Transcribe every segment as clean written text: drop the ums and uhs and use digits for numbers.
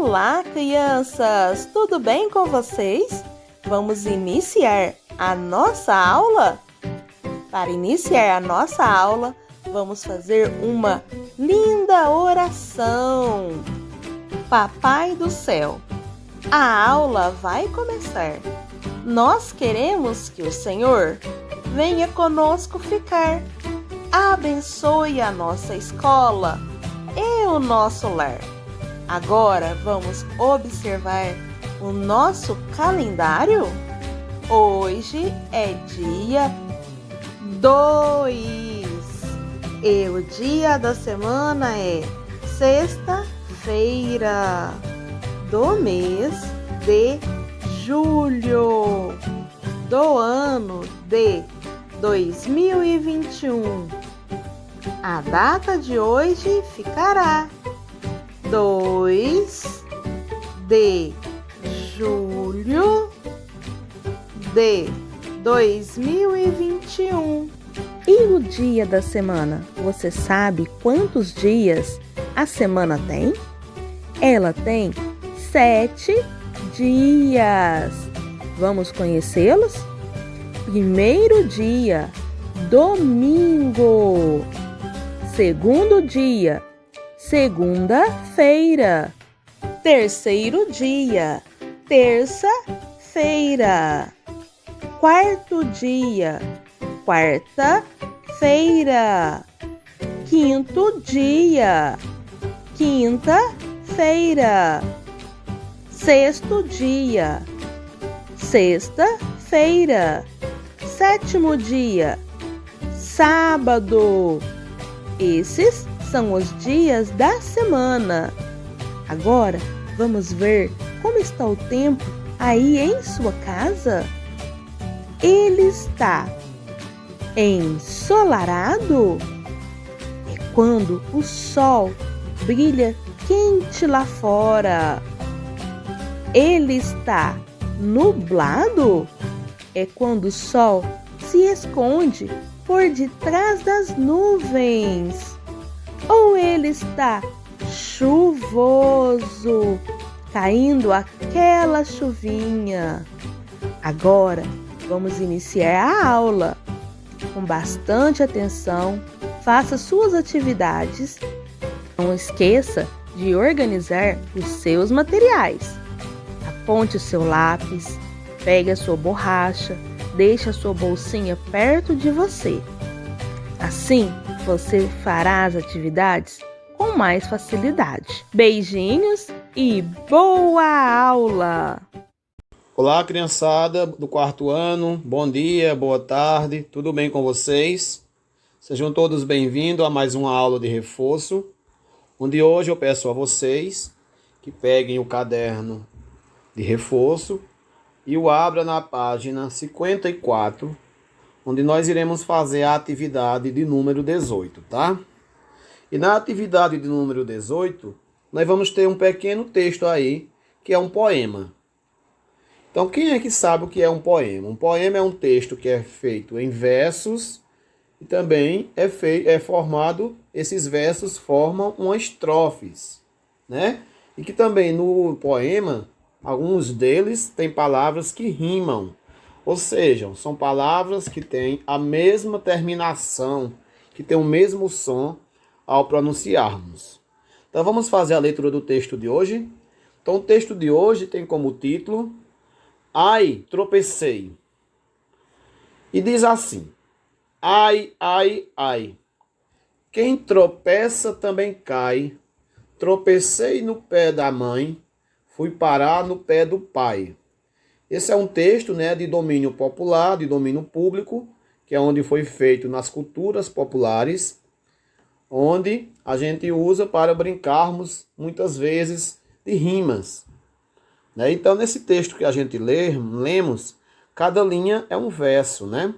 Olá, crianças! Tudo bem com vocês? Vamos iniciar a nossa aula? Para iniciar a nossa aula, vamos fazer uma linda oração. Papai do céu, a aula vai começar. Nós queremos que o Senhor venha conosco ficar. Abençoe a nossa escola e o nosso lar. Agora vamos observar o nosso calendário? Hoje é dia 2 e o dia da semana é sexta-feira do mês de julho do ano de 2021. A data de hoje ficará 2 de julho de 2021. E o dia da semana? Você sabe quantos dias a semana tem? Ela tem 7 dias. Vamos conhecê-los? Primeiro dia, domingo. Segundo dia, segunda-feira. Terceiro dia, terça-feira. Quarto dia, quarta-feira. Quinto dia, quinta-feira. Sexto dia, sexta-feira. Sétimo dia, sábado. Esses são os dias da semana. Agora, vamos ver como está o tempo aí em sua casa? Ele está ensolarado? É quando o sol brilha quente lá fora. Ele está nublado? É quando o sol se esconde por detrás das nuvens. Ou ele está chuvoso, caindo aquela chuvinha. Agora vamos iniciar a aula. Com bastante atenção, faça suas atividades. Não esqueça de organizar os seus materiais. Aponte o seu lápis, pegue a sua borracha, deixe a sua bolsinha perto de você. Assim, você fará as atividades com mais facilidade. Beijinhos e boa aula! Olá, criançada do quarto ano, bom dia, boa tarde, tudo bem com vocês? Sejam todos bem-vindos a mais uma aula de reforço, onde hoje eu peço a vocês que peguem o caderno de reforço e o abra na página 54, onde nós iremos fazer a atividade de número 18, tá? E na atividade de número 18, nós vamos ter um pequeno texto aí, que é um poema. Então, quem é que sabe o que é um poema? Um poema é um texto que é feito em versos e também é formado, esses versos formam umas estrofes, né? E que também no poema, alguns deles têm palavras que rimam, ou seja, são palavras que têm a mesma terminação, que têm o mesmo som ao pronunciarmos. Então vamos fazer a leitura do texto de hoje. Então o texto de hoje tem como título Ai, tropecei. E diz assim: ai, ai, ai. Quem tropeça também cai. Tropecei no pé da mãe, fui parar no pé do pai. Esse é um texto, né, de domínio popular, de domínio público, que é onde foi feito nas culturas populares, onde a gente usa para brincarmos, muitas vezes, de rimas. Né? Então, nesse texto que a gente lemos, cada linha é um verso, né?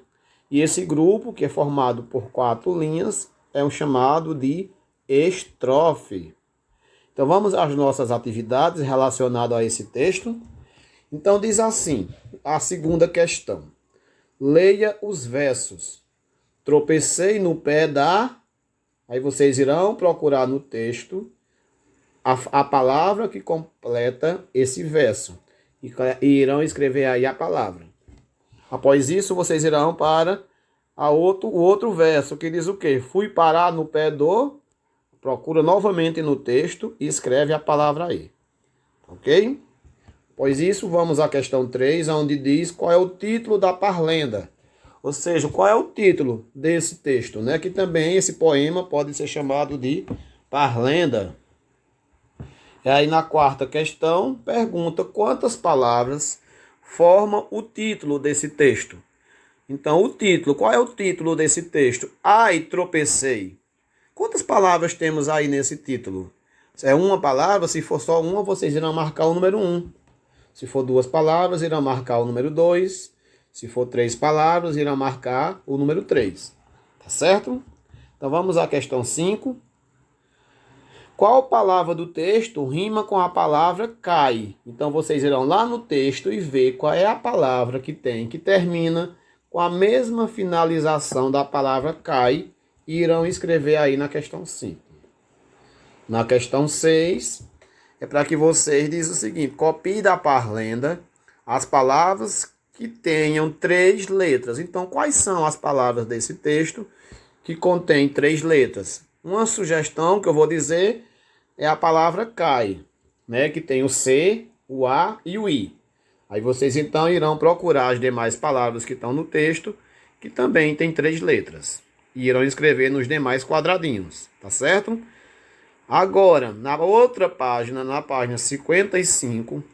E esse grupo, que é formado por 4 linhas, é um chamado de estrofe. Então, vamos às nossas atividades relacionadas a esse texto. Então, diz assim, a segunda questão. Leia os versos. Tropecei no pé da... Aí vocês irão procurar no texto a palavra que completa esse verso. E irão escrever aí a palavra. Após isso, vocês irão para o outro verso, que diz o quê? Fui parar no pé do... Procura novamente no texto e escreve a palavra aí. Ok? Pois isso, vamos à questão 3, onde diz qual é o título da parlenda. Ou seja, qual é o título desse texto, né? Que também esse poema pode ser chamado de parlenda. E aí na quarta questão, pergunta quantas palavras formam o título desse texto. Então, o título, qual é o título desse texto? Ai, tropecei. Quantas palavras temos aí nesse título? Se é uma palavra, se for só uma, vocês irão marcar o número 1. Se for 2 palavras, irão marcar o número 2. Se for 3 palavras, irão marcar o número 3. Tá certo? Então vamos à questão 5. Qual palavra do texto rima com a palavra cai? Então vocês irão lá no texto e ver qual é a palavra que termina com a mesma finalização da palavra cai e irão escrever aí na questão 5. Na questão 6, é para que vocês dizem o seguinte: copie da parlenda as palavras que tenham 3 letras. Então, quais são as palavras desse texto que contém 3 letras? Uma sugestão que eu vou dizer é a palavra cai, né? Que tem o C, o A e o I. Aí vocês então irão procurar as demais palavras que estão no texto, que também tem 3 letras. E irão escrever nos demais quadradinhos, tá certo? Agora, na outra página, na página 55,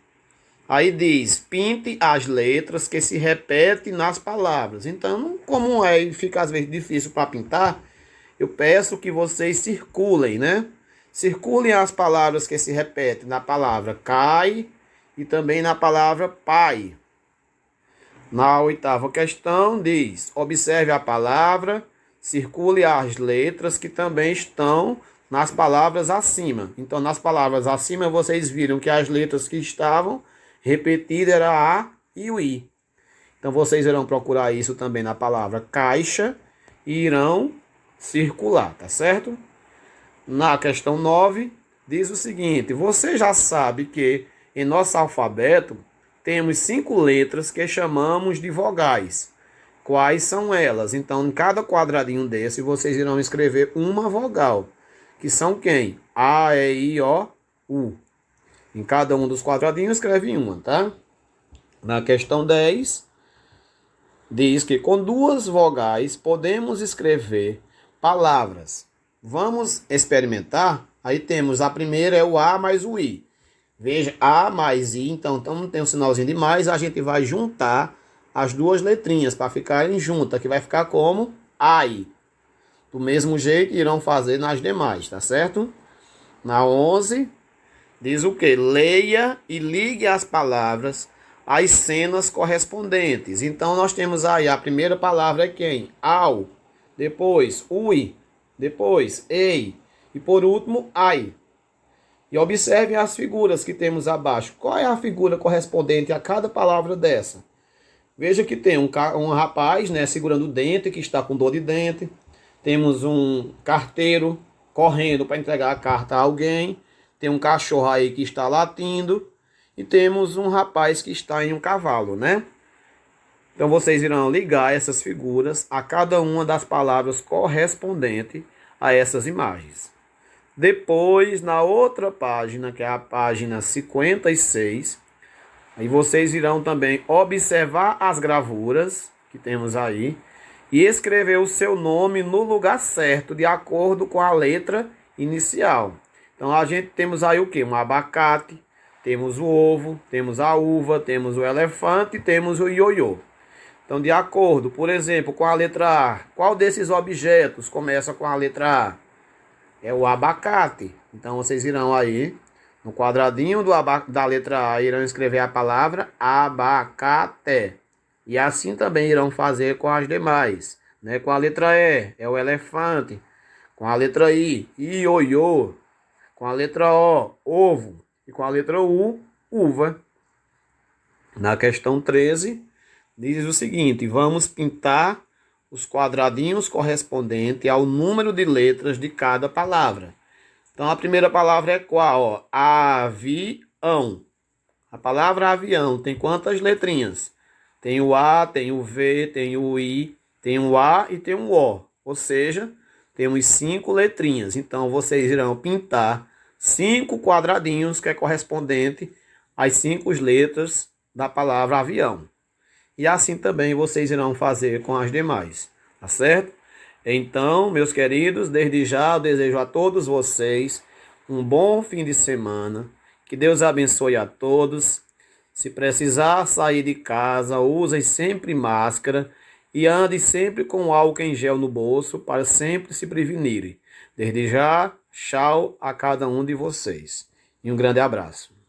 aí diz, pinte as letras que se repetem nas palavras. Então, como fica às vezes difícil para pintar, eu peço que vocês circulem, né? Circulem as palavras que se repetem na palavra cai e também na palavra pai. Na 8ª questão diz, observe a palavra, circule as letras que também estão nas palavras acima. Então, nas palavras acima, vocês viram que as letras que estavam repetidas eram a e o i. Então, vocês irão procurar isso também na palavra caixa e irão circular, tá certo? Na questão 9, diz o seguinte, você já sabe que em nosso alfabeto temos 5 letras que chamamos de vogais. Quais são elas? Então, em cada quadradinho desse, vocês irão escrever uma vogal. Que são quem? A, E, I, O, U. Em cada um dos quadradinhos, escreve uma, tá? Na questão 10, diz que com 2 vogais podemos escrever palavras. Vamos experimentar? Aí temos a primeira é o A mais o I. Veja, A mais I, então tem um sinalzinho de mais, a gente vai juntar as 2 letrinhas para ficarem juntas, que vai ficar como AI. Do mesmo jeito irão fazer nas demais, tá certo? Na 11, diz o quê? Leia e ligue as palavras às cenas correspondentes. Então nós temos aí, a primeira palavra é quem? Au. Depois, ui. Depois, ei. E por último, ai. E observem as figuras que temos abaixo. Qual é a figura correspondente a cada palavra dessa? Veja que tem um rapaz, né, segurando o dente, que está com dor de dente. Temos um carteiro correndo para entregar a carta a alguém. Tem um cachorro aí que está latindo. E temos um rapaz que está em um cavalo, né? Então vocês irão ligar essas figuras a cada uma das palavras correspondentes a essas imagens. Depois, na outra página, que é a página 56, aí vocês irão também observar as gravuras que temos aí e escrever o seu nome no lugar certo, de acordo com a letra inicial. Então, a gente temos aí o quê? Um abacate, temos o ovo, temos a uva, temos o elefante e temos o ioiô. Então, de acordo, por exemplo, com a letra A, qual desses objetos começa com a letra A? É o abacate. Então, vocês irão aí, no quadradinho da letra A, irão escrever a palavra abacate. E assim também irão fazer com as demais. Né? Com a letra E, é o elefante. Com a letra I, ioiô. Com a letra O, ovo. E com a letra U, uva. Na questão 13, diz o seguinte, vamos pintar os quadradinhos correspondentes ao número de letras de cada palavra. Então a primeira palavra é qual? Ó? Avião. A palavra avião tem quantas letrinhas? Tem o A, tem o V, tem o I, tem o A e tem o O. Ou seja, temos 5 letrinhas. Então vocês irão pintar 5 quadradinhos que é correspondente às 5 letras da palavra avião. E assim também vocês irão fazer com as demais, tá certo? Então, meus queridos, desde já eu desejo a todos vocês um bom fim de semana. Que Deus abençoe a todos. Se precisar sair de casa, usem sempre máscara e andem sempre com álcool em gel no bolso para sempre se prevenirem. Desde já, tchau a cada um de vocês. E um grande abraço.